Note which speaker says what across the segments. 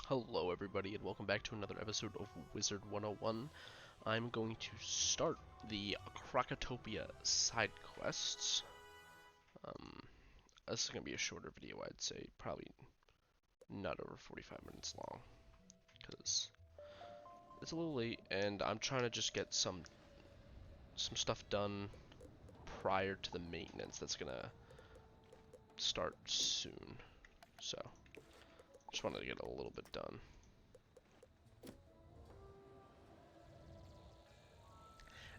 Speaker 1: Hello everybody and welcome back to another episode of Wizard 101. I'm going to start the Krokotopia side quests. This is going to be a shorter video, I'd say, probably not over 45 minutes long, because it's a little late and I'm trying to just get some stuff done prior to the maintenance that's going to start soon. So, just wanted to get a little bit done.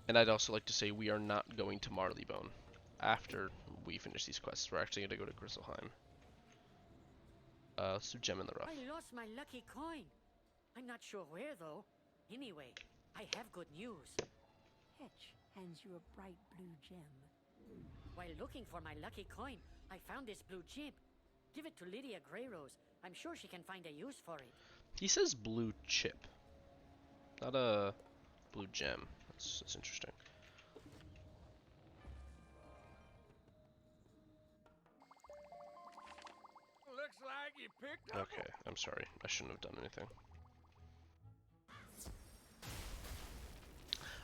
Speaker 1: And I'd also like to say we are not going to Marleybone. After we finish these quests, we're actually going to go to Grizzleheim. Let's do Gem in the Rough.
Speaker 2: I lost my lucky coin. I'm not sure where, though. Anyway, I have good news.
Speaker 3: Hetch hands you a bright blue gem.
Speaker 2: While looking for my lucky coin, I found this blue chip. Give it to Lydia Greyrose. I'm sure she can find a use for it.
Speaker 1: He says blue chip, not a blue gem. That's interesting.
Speaker 4: Looks like you picked up.
Speaker 1: Okay, I'm sorry. I shouldn't have done anything.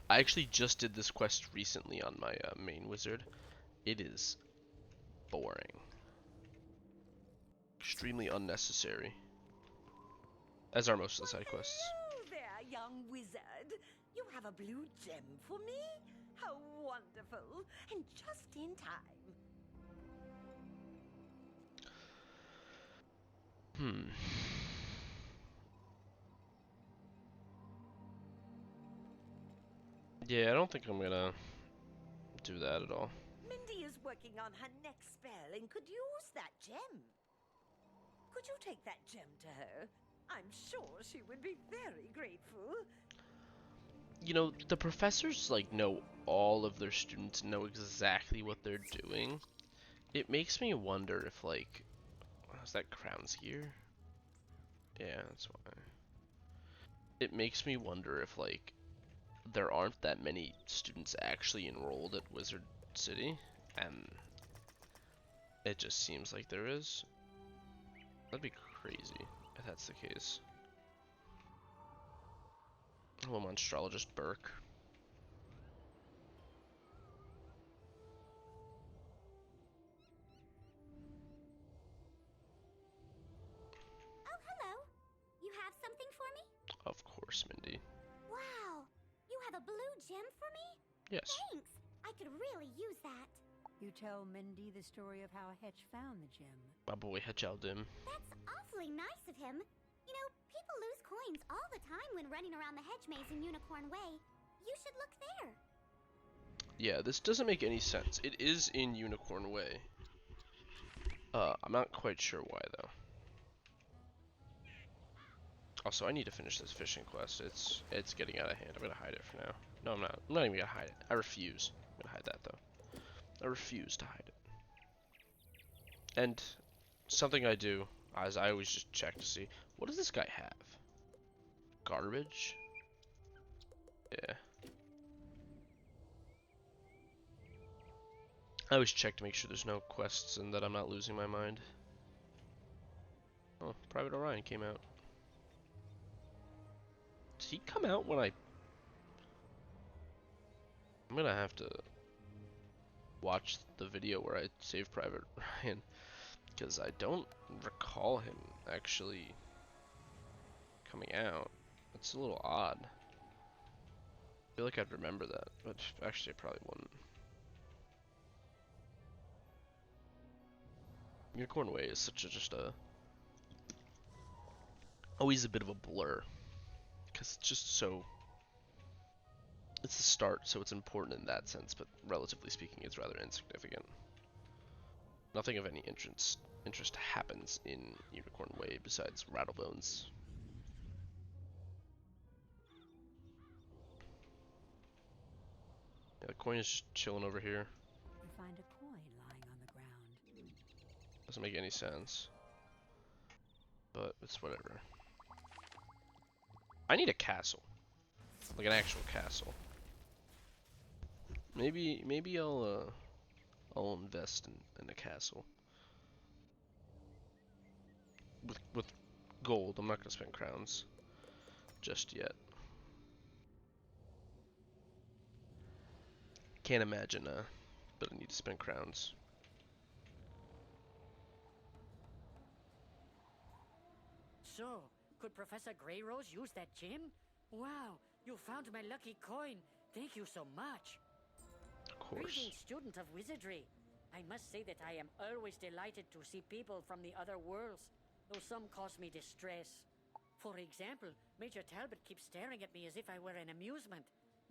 Speaker 1: I actually just did this quest recently on my main wizard. It is boring. Extremely unnecessary. As are most of the side quests.
Speaker 3: Hello there, young wizard. You have a blue gem for me? How wonderful. And just in time.
Speaker 1: Yeah, I don't think I'm gonna do that at all.
Speaker 3: Mindy is working on her next spell and could use that gem. Could you take that gem to her? I'm sure she would be very grateful.
Speaker 1: You know, the professors know all of their students, know exactly what they're doing. It makes me wonder if is that Crown's gear? Yeah, that's why. It makes me wonder if there aren't that many students actually enrolled at Wizard City, and it just seems like there is. That'd be crazy if that's the case. Hello, Monstrologist Burke.
Speaker 5: Oh, hello. You have something for me?
Speaker 1: Of course, Mindy.
Speaker 5: Wow. You have a blue gem for me?
Speaker 1: Yes.
Speaker 5: Thanks. I could really use that.
Speaker 3: You tell Mindy the story of how Hetch found the gem.
Speaker 1: My boy Hetch.
Speaker 5: That's awfully nice of him. You know, people lose coins all the time when running around the hedge maze in Unicorn Way. You should look there.
Speaker 1: Yeah, this doesn't make any sense. It is in Unicorn Way. I'm not quite sure why though. Also, I need to finish this fishing quest. It's getting out of hand. I'm gonna hide it for now. No, I'm not. I'm not even gonna hide it. I refuse. I'm gonna hide that though. I refuse to hide it. And something I do is I always just check to see, what does this guy have? Garbage? Yeah. I always check to make sure there's no quests and that I'm not losing my mind. Oh, Private Orion came out. Did he come out when I'm gonna have to watch the video where I saved Private Ryan, because I don't recall him actually coming out. It's a little odd. I feel like I'd remember that, but actually I probably wouldn't. Unicorn Way is such a always a bit of a blur, because it's just so, it's the start, so it's important in that sense, but relatively speaking it's rather insignificant. Nothing of any interest happens in Unicorn Way besides Rattlebones. Yeah, the coin is just chilling over here.
Speaker 3: You find a coin lying on the ground.
Speaker 1: Doesn't make any sense, but it's whatever. I need a castle, like an actual castle. Maybe I'll invest in a castle with gold. I'm not gonna spend crowns just yet. Can't imagine that I need to spend crowns.
Speaker 2: So, could Professor Greyrose use that gem? Wow, you found my lucky coin. Thank you so much.
Speaker 1: Of course.
Speaker 2: Greetings, student of wizardry. I must say that I am always delighted to see people from the other worlds, though some cause me distress. For example, Major Talbot keeps staring at me as if I were an amusement.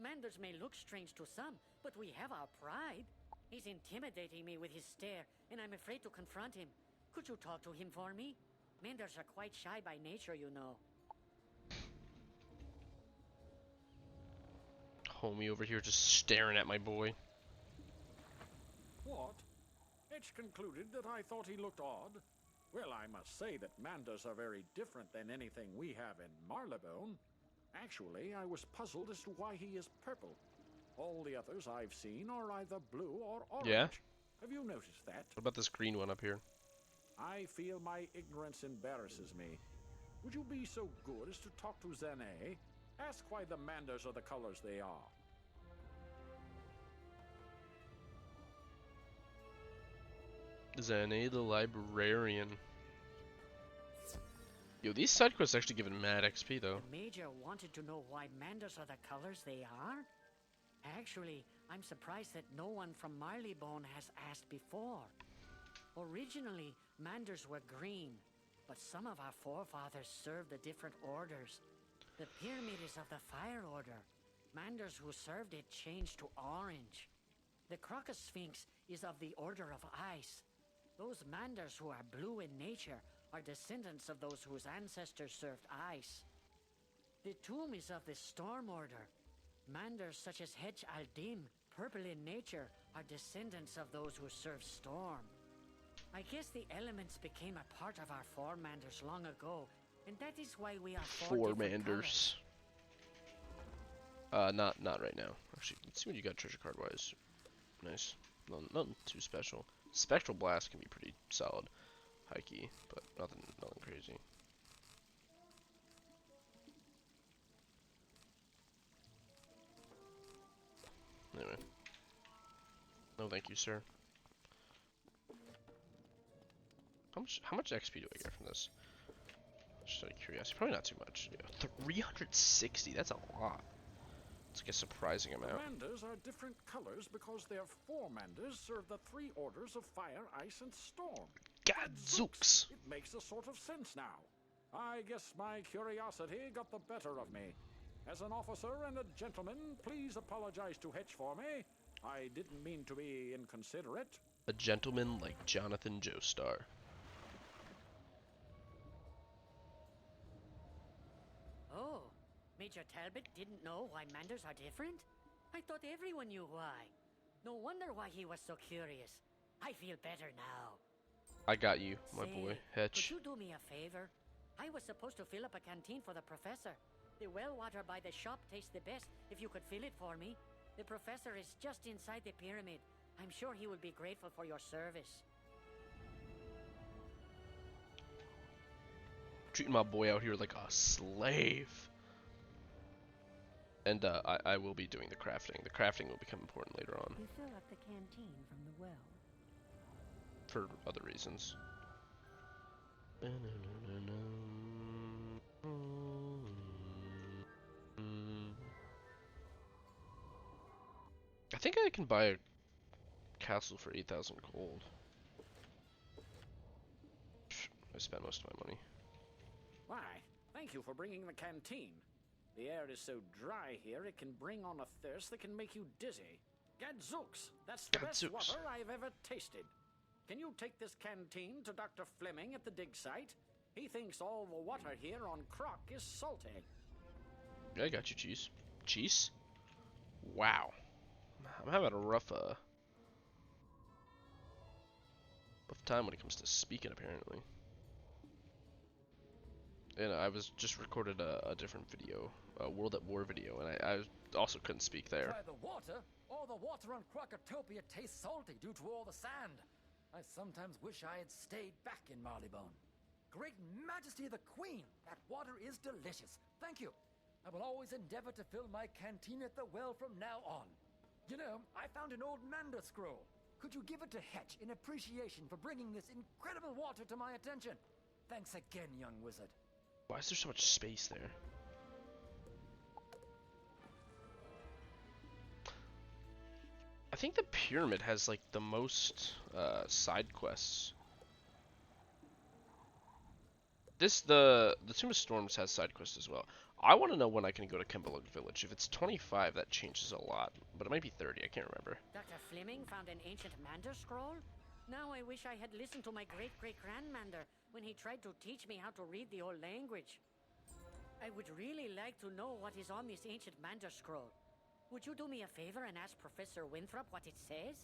Speaker 2: Manders may look strange to some, but we have our pride. He's intimidating me with his stare, and I'm afraid to confront him. Could you talk to him for me? Manders are quite shy by nature, you know.
Speaker 1: Homie over here just staring at my boy.
Speaker 4: What? Hetch concluded that I thought he looked odd. Well, I must say that Manders are very different than anything we have in Marylebone. Actually, I was puzzled as to why he is purple. All the others I've seen are either blue or orange.
Speaker 1: Yeah?
Speaker 4: Have you noticed that?
Speaker 1: What about this green one up here?
Speaker 4: I feel my ignorance embarrasses me. Would you be so good as to talk to Zane? Ask why the Manders are the colors they are.
Speaker 1: Zane the librarian. Yo, these side quests actually giving mad XP though.
Speaker 2: The Major wanted to know why Manders are the colors they are? Actually, I'm surprised that no one from Marylebone has asked before. Originally, Manders were green, but some of our forefathers served the different orders. The pyramid is of the fire order. Manders who served it changed to orange. The Krok Sphinx is of the order of ice. Those Manders who are blue in nature are descendants of those whose ancestors served ice. The tomb is of the storm order. Manders such as Hetch al-Dim, purple in nature, are descendants of those who served storm. I guess the elements became a part of our four Manders long ago, and that is why we are
Speaker 1: Four Manders. Not right now. Actually, let's see what you got treasure card wise. Nice. Nothing too special. Spectral Blast can be pretty solid. High key, but nothing crazy. Anyway. No thank you, sir. How much XP do I get from this? Just out of curiosity. Probably not too much. Yeah, 360, that's a lot. It's like a surprising amount.
Speaker 4: The Manders are different colors because their four Manders serve the three orders of fire, ice, and storm.
Speaker 1: Gadzooks!
Speaker 4: It makes a sort of sense now. I guess my curiosity got the better of me. As an officer and a gentleman, please apologize to Hetch for me. I didn't mean to be inconsiderate.
Speaker 1: A gentleman like Jonathan Joestar.
Speaker 2: Oh, Major Talbot didn't know why Manders are different? I thought everyone knew why. No wonder why he was so curious. I feel better now.
Speaker 1: I got you, my
Speaker 2: Say,
Speaker 1: boy, Hetch.
Speaker 2: Could you do me a favor? I was supposed to fill up a canteen for the professor. The well water by the shop tastes the best if you could fill it for me. The professor is just inside the pyramid. I'm sure he will be grateful for your service.
Speaker 1: Treating my boy out here like a slave. And I will be doing the crafting. The crafting will become important later on.
Speaker 3: You fill up the canteen from the well.
Speaker 1: For other reasons. I think I can buy a castle for 8,000 gold. I spent most of my money.
Speaker 4: Why, thank you for bringing the canteen. The air is so dry here, it can bring on a thirst that can make you dizzy. Gadzooks, that's the best
Speaker 1: Gadzooks.
Speaker 4: water I've ever tasted. Can you take this canteen to Dr. Fleming at the dig site? He thinks all the water here on Krok is salty.
Speaker 1: Yeah, I got you, cheese. Cheese? Wow. I'm having a rough time when it comes to speaking, apparently. And I was just recorded a different video, a World at War video, and I also couldn't speak there.
Speaker 6: Try the water? All the water on Krokotopia tastes salty due to all the sand. I sometimes wish I had stayed back in Marylebone. Great Majesty of the Queen, that water is delicious. Thank you. I will always endeavor to fill my canteen at the well from now on. You know, I found an old Manda scroll. Could you give it to Hetch in appreciation for bringing this incredible water to my attention? Thanks again, young wizard.
Speaker 1: Why is there so much space there? I think the pyramid has like the most side quests. The Tomb of Storms has side quests as well. I want to know when I can go to Kembalug Village. If it's 25, that changes a lot, but it might be 30. I can't remember.
Speaker 2: Dr. Fleming found an ancient Mander scroll? Now I wish I had listened to my great-great-grandmander when he tried to teach me how to read the old language. I would really like to know what is on this ancient Mander scroll. Would you do me a favor and ask Professor Winthrop what it says?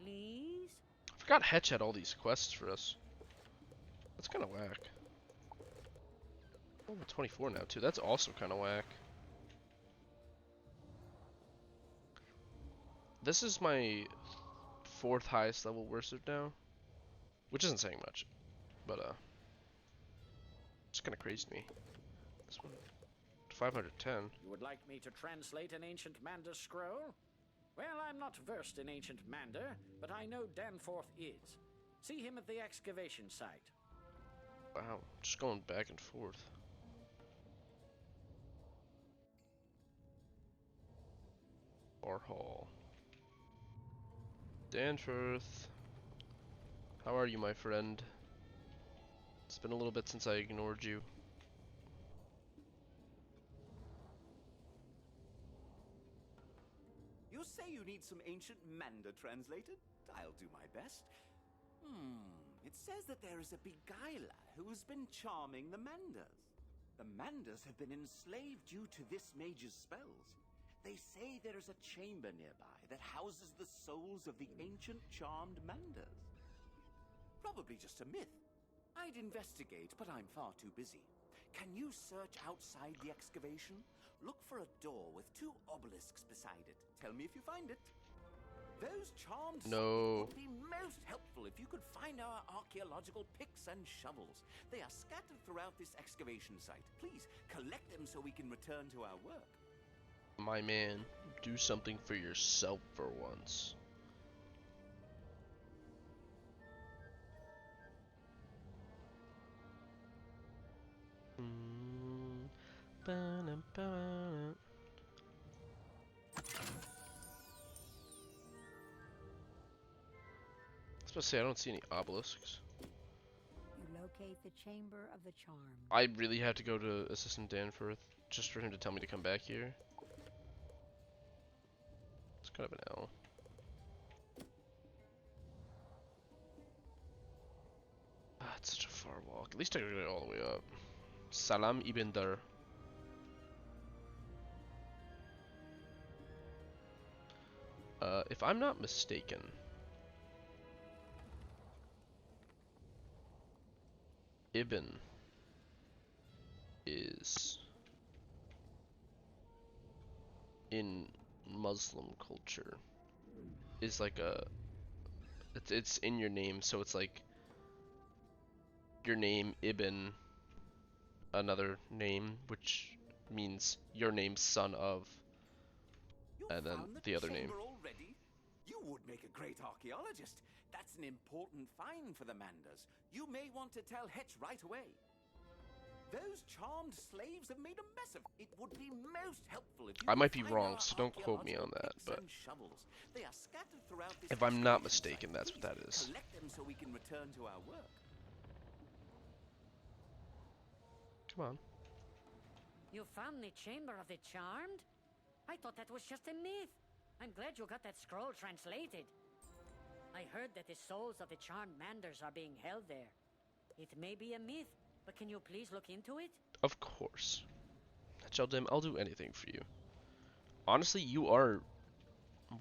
Speaker 2: Please?
Speaker 1: I forgot Hetch had all these quests for us. That's kind of whack. Oh, I'm at 24 now too. That's also kind of whack. This is my 4th highest level wizard now, which isn't saying much, but it's kind of crazy to me. This one, 510.
Speaker 4: You would like me to translate an ancient Manda scroll? Well, I'm not versed in ancient Manda, but I know Danforth is. See him at the excavation site.
Speaker 1: Wow, just going back and forth. Bar Hall. Danforth. How are you, my friend? It's been a little bit since I ignored you.
Speaker 7: You say you need some ancient Manda translated? I'll do my best. It says that there is a beguiler who has been charming the Mandas. The Mandas have been enslaved due to this mage's spells. They say there is a chamber nearby that houses the souls of the ancient charmed Mandas. Probably just a myth. I'd investigate, but I'm far too busy. Can you search outside the excavation? Look for a door with 2 obelisks beside it. Tell me if you find it. Those charmed souls would be most helpful if you could find our archaeological picks and shovels. They are scattered throughout this excavation site. Please collect them so we can return to our work.
Speaker 1: My man, do something for yourself for once. I was supposed to say I don't see any obelisks.
Speaker 8: You locate the Chamber of the Charmed.
Speaker 1: I really have to go to Assistant Danforth just for him to tell me to come back here. It's kind of an L. Ah, it's such a far walk. At least I can get it all the way up. Salam Ibn Dar. If I'm not mistaken, Ibn is in Muslim culture is like it's in your name, so it's like your name Ibn, another name which means your name son of, and then the other name.
Speaker 7: Already? You would make a great archaeologist. That's an important find for the Mandas. You may want to tell Hetch right away. Those charmed slaves have made a mess of it. Would be most helpful if you
Speaker 1: I might be
Speaker 7: find
Speaker 1: wrong,
Speaker 7: our
Speaker 1: so don't quote me on that,
Speaker 7: archaeological
Speaker 1: but
Speaker 7: picks and shovels. They are scattered throughout this
Speaker 1: if I'm not
Speaker 7: excavation
Speaker 1: mistaken,
Speaker 7: site.
Speaker 1: that's what that
Speaker 7: Please
Speaker 1: is.
Speaker 7: collect them so we can return to our work.
Speaker 1: Come on.
Speaker 2: You found the Chamber of the Charmed? I thought that was just a myth. I'm glad you got that scroll translated. I heard that the souls of the charmed Manders are being held there. It may be a myth, but can you please look into it?
Speaker 1: Of course. Cheldim, I'll do anything for you. Honestly, you are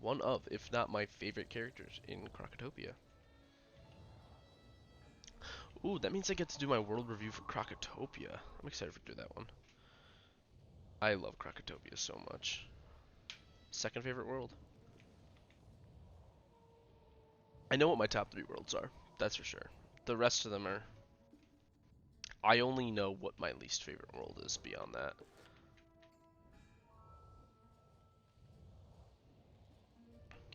Speaker 1: one of, if not my favorite characters in Krokotopia. Ooh, that means I get to do my world review for Krokotopia. I'm excited to do that one. I love Krokotopia so much. Second favorite world. I know what my top 3 worlds are. That's for sure. The rest of them are I only know what my least favorite world is beyond that.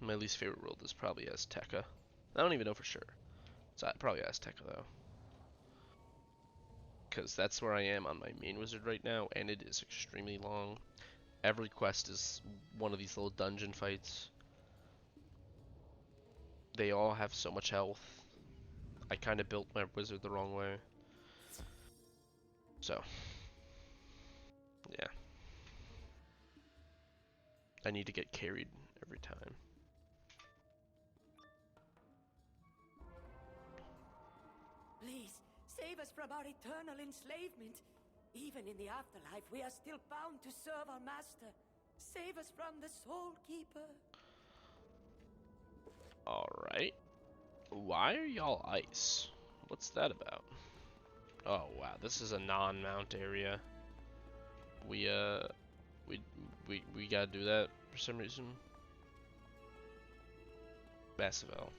Speaker 1: My least favorite world is probably Azteca. I don't even know for sure. It's probably Azteca though. Because that's where I am on my main wizard right now, and it is extremely long. Every quest is one of these little dungeon fights. They all have so much health. I kind of built my wizard the wrong way. So, yeah. I need to get carried every time.
Speaker 9: Please, save us from our eternal enslavement. Even in the afterlife, we are still bound to serve our master. Save us from the Soul Keeper.
Speaker 1: Alright. Why are y'all ice? What's that about? Oh wow, this is a non-mount area. We gotta do that for some reason. Massive L.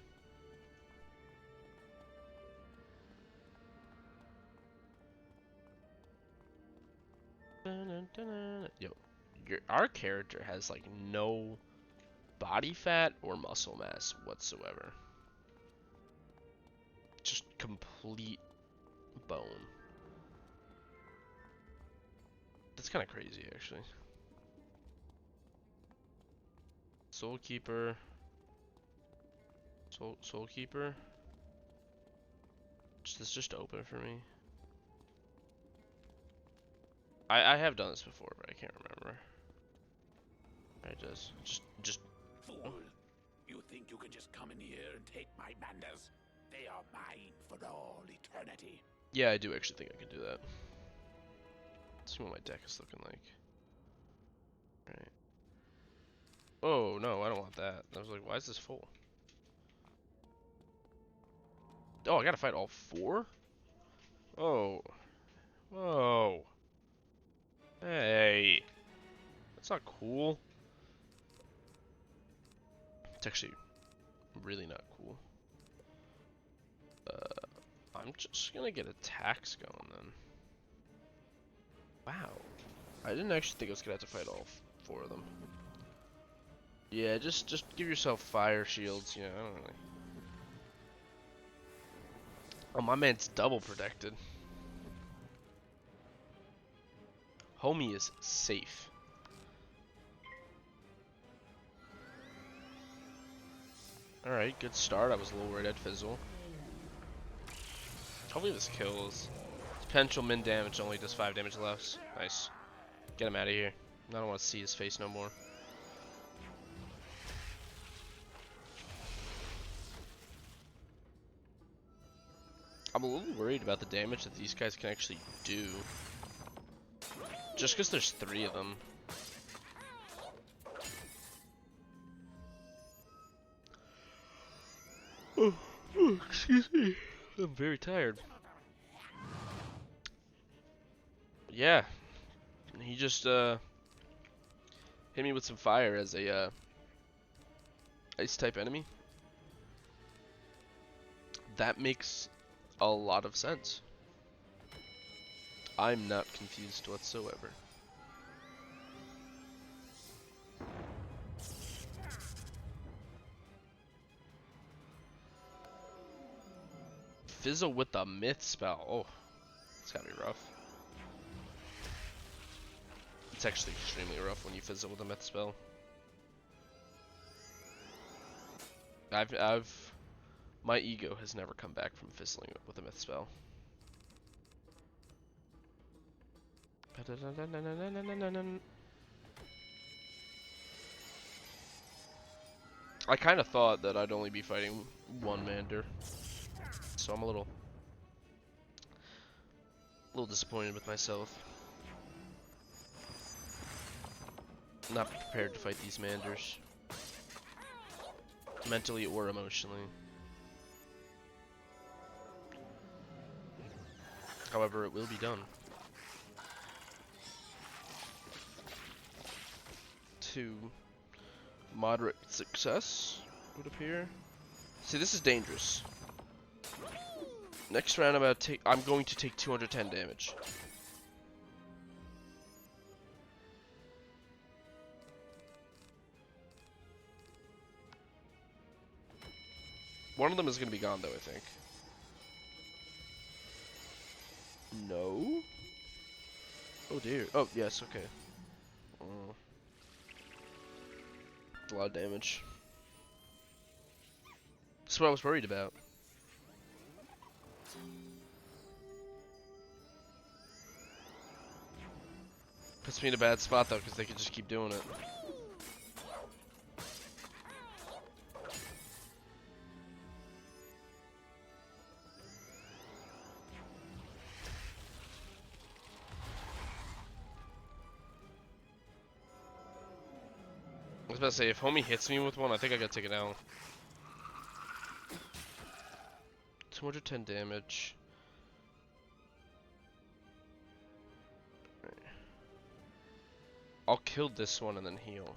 Speaker 1: Yo, our character has like no body fat or muscle mass whatsoever. Just complete bone. That's kind of crazy, actually. Soul Keeper. Soul Keeper. Is this just open for me? I have done this before, but I can't remember. I just.
Speaker 4: Fool! You think you can just come in here and take my manders? They are mine for all eternity.
Speaker 1: Yeah, I do actually think I can do that. Let's see what my deck is looking like. Right. Oh no, I don't want that. I was like, why is this full? Oh, I gotta fight all 4? Oh. Whoa. Hey. That's not cool. It's actually really not cool. I'm just gonna get attacks going then. Wow. I didn't actually think I was gonna have to fight all 4 of them. Yeah, just give yourself fire shields, you know, I don't really. Oh, my man's double protected. Homie is safe. Alright, good start. I was a little worried I'd fizzle. Hopefully this kills. Potential min damage only does 5 damage less. Nice. Get him out of here. I don't want to see his face no more. I'm a little worried about the damage that these guys can actually do. Just because there's 3 of them. Oh, excuse me. I'm very tired. Yeah. He just hit me with some fire as a ice type enemy. That makes a lot of sense. I'm not confused whatsoever. Fizzle with the myth spell. Oh, it's gotta be rough. It's actually extremely rough when you fizzle with a myth spell. My ego has never come back from fizzling with a myth spell. I kind of thought that I'd only be fighting 1 Mander, so I'm a little disappointed with myself. Not prepared to fight these Manders, mentally or emotionally. However, it will be done. To moderate success, would appear. See, this is dangerous. Next round, I'm going to take 210 damage. One of them is going to be gone, though, I think. No? Oh, dear. Oh, yes, okay. It's a lot of damage. That's what I was worried about. Puts me in a bad spot, though, because they could just keep doing it. I was about to say, if homie hits me with one, I think I gotta take it out. 210 damage. I'll kill this one and then heal.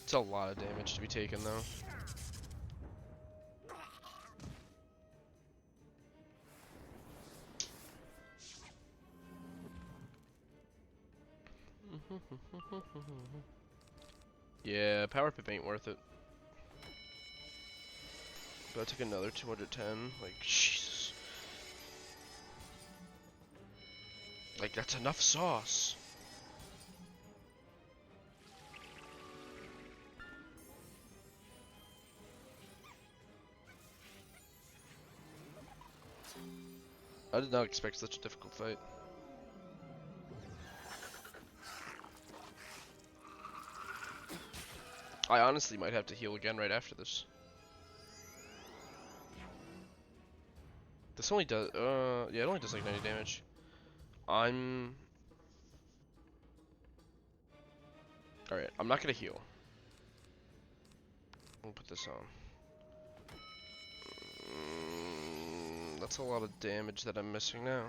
Speaker 1: It's a lot of damage to be taken, though. Yeah, power pip ain't worth it. But I took another 210. Like, Jesus. Like, that's enough sauce. I did not expect such a difficult fight. I honestly might have to heal again right after this. This only does, yeah, it only does like 90 damage. Alright, I'm not gonna heal. We'll put this on. That's a lot of damage that I'm missing now.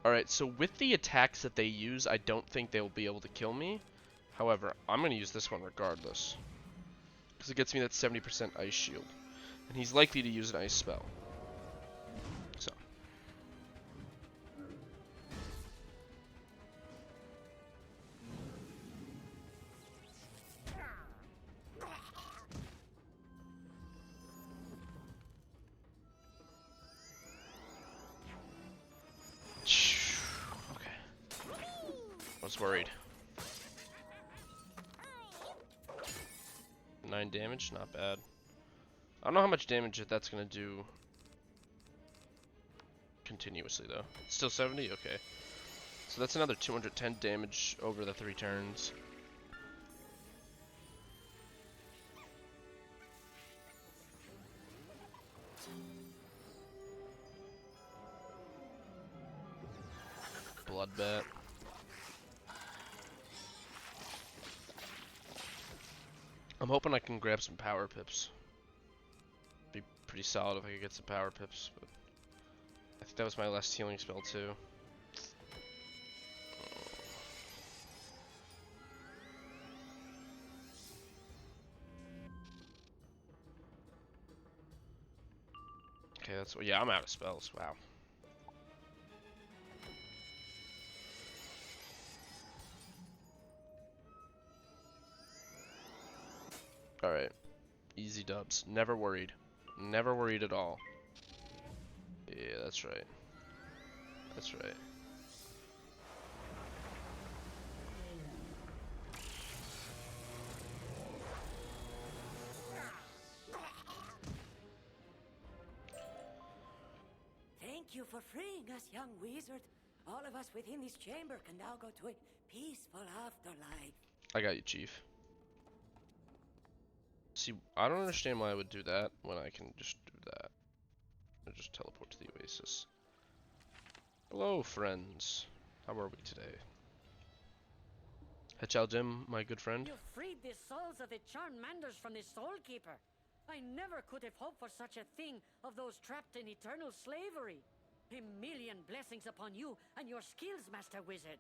Speaker 1: Alright, so with the attacks that they use, I don't think they'll be able to kill me. However, I'm going to use this one regardless. Because it gets me that 70% ice shield. And he's likely to use an ice spell. So. Okay. I was worried. 9 damage, not bad. I don't know how much damage that's gonna do continuously though. Still 70? Okay. So that's another 210 damage over the 3 turns. Bloodbat. I'm hoping I can grab some power pips. Be pretty solid if I could get some power pips, but I think that was my last healing spell too. Okay, that's, yeah, I'm out of spells. Wow. Alright. Easy dubs. Never worried. Never worried at all. Yeah, that's right. That's right.
Speaker 9: Thank you for freeing us, young wizard. All of us within this chamber can now go to a peaceful afterlife.
Speaker 1: I got you, Chief. See, I don't understand why I would do that when I can just do that. gonna just teleport to the oasis. Hello, friends. How are we today? Hetch, my good friend.
Speaker 2: You freed the souls of the charmed Manders from the Soul Keeper. I never could have hoped for such a thing of those trapped in eternal slavery. A million blessings upon you and your skills, Master Wizard.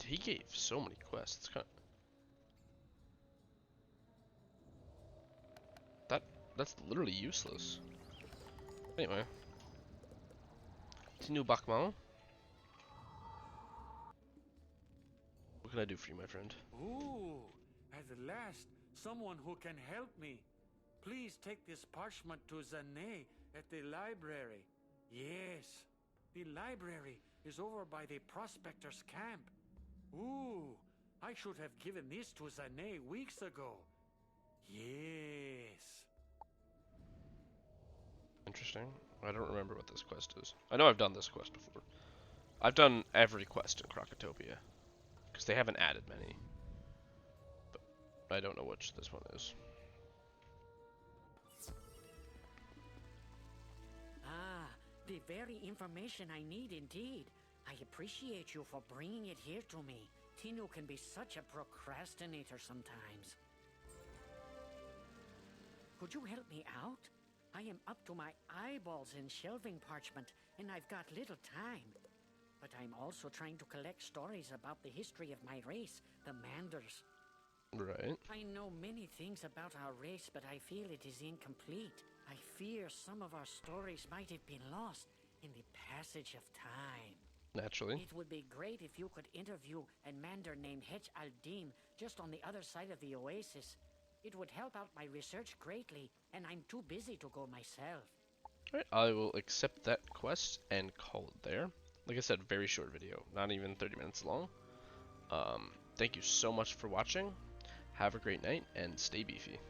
Speaker 1: He gave so many quests. That's literally useless. Anyway. Tinu Bakmao. What can I do for you, my friend?
Speaker 4: Ooh, at last, someone who can help me. Please take this parchment to Zane at the library. Yes, the library is over by the prospector's camp. Ooh, I should have given this to Zane weeks ago. Yes.
Speaker 1: Interesting. I don't remember what this quest is. I know I've done this quest before. I've done every quest in Krokotopia. Because they haven't added many. But I don't know which this one is.
Speaker 2: Ah, the very information I need indeed. I appreciate you for bringing it here to me. Tinu can be such a procrastinator sometimes. Could you help me out? I am up to my eyeballs in shelving parchment, and I've got little time. But I'm also trying to collect stories about the history of my race, the Manders.
Speaker 1: Right.
Speaker 2: I know many things about our race, but I feel it is incomplete. I fear some of our stories might have been lost in the passage of time.
Speaker 1: Naturally.
Speaker 2: It would be great if you could interview a Mander named Hetch al-Din just on the other side of the oasis. It would help out my research greatly, and I'm too busy to go myself.
Speaker 1: Alright, I will accept that quest and call it there. Like I said, very short video, not even 30 minutes long. Thank you so much for watching. Have a great night and stay beefy.